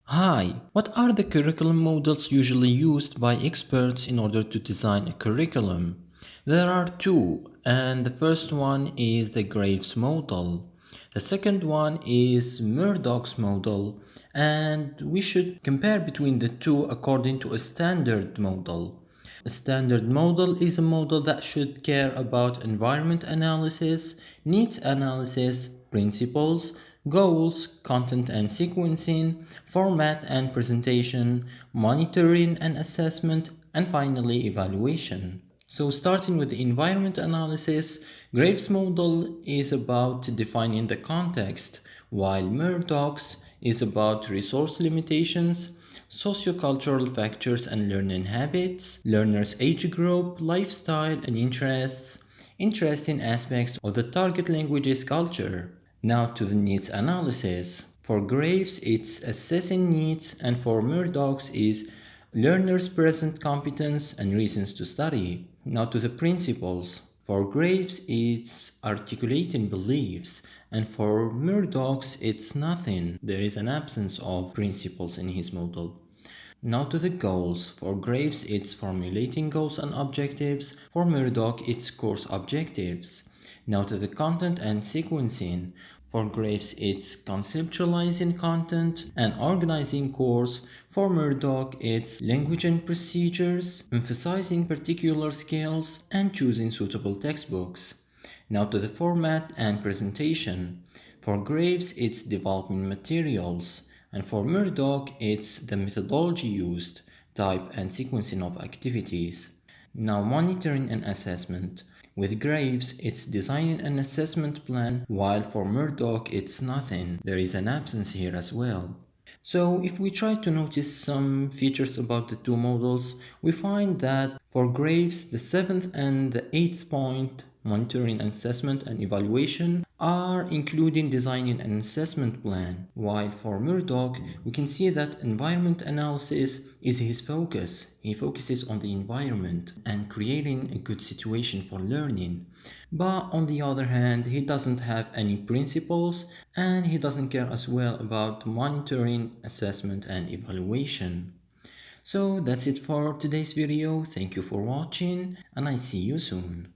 Hi, what are the curriculum models usually used by experts in order to design a curriculum? There are two, and the first one is the Graves model. The second one is Murdoch's model, and we should compare between the two according to a standard model. A standard model is a model that should care about environment analysis, needs analysis, principles, goals, content and sequencing, format and presentation, monitoring and assessment, and finally evaluation. So starting with the environment analysis, Graves' model is about defining the context, while Murdoch's is about resource limitations, sociocultural factors and learning habits, learners' age group, lifestyle and interests, interesting aspects of the target language's culture. Now to the needs analysis. For Graves, it's assessing needs, and for Murdoch's is learners' present competence and reasons to study. Now to the principles. For Graves, it's articulating beliefs, and for Murdoch's, it's nothing. There is an absence of principles in his model. Now to the goals. For Graves, it's formulating goals and objectives. For Murdoch, it's course objectives. Now to the content and sequencing. For Graves, it's conceptualizing content and organizing course. For Murdoch, it's language and procedures, emphasizing particular skills, and choosing suitable textbooks. Now to the format and presentation. For Graves, it's developing materials, and for Murdoch, it's the methodology used, type and sequencing of activities. Now monitoring and assessment. With Graves, it's designing an assessment plan, while for Murdoch, it's nothing. There is an absence here as well. So if we try to notice some features about the two models, we find that for Graves, the 7th and the 8th point, monitoring, assessment and evaluation, are including designing an assessment plan, while for Murdoch, we can see that environment analysis is his focus. He focuses on the environment and creating a good situation for learning. But on the other hand, he doesn't have any principles, and he doesn't care as well about monitoring, assessment and evaluation. So that's it for today's video. Thank you for watching, and I see you soon.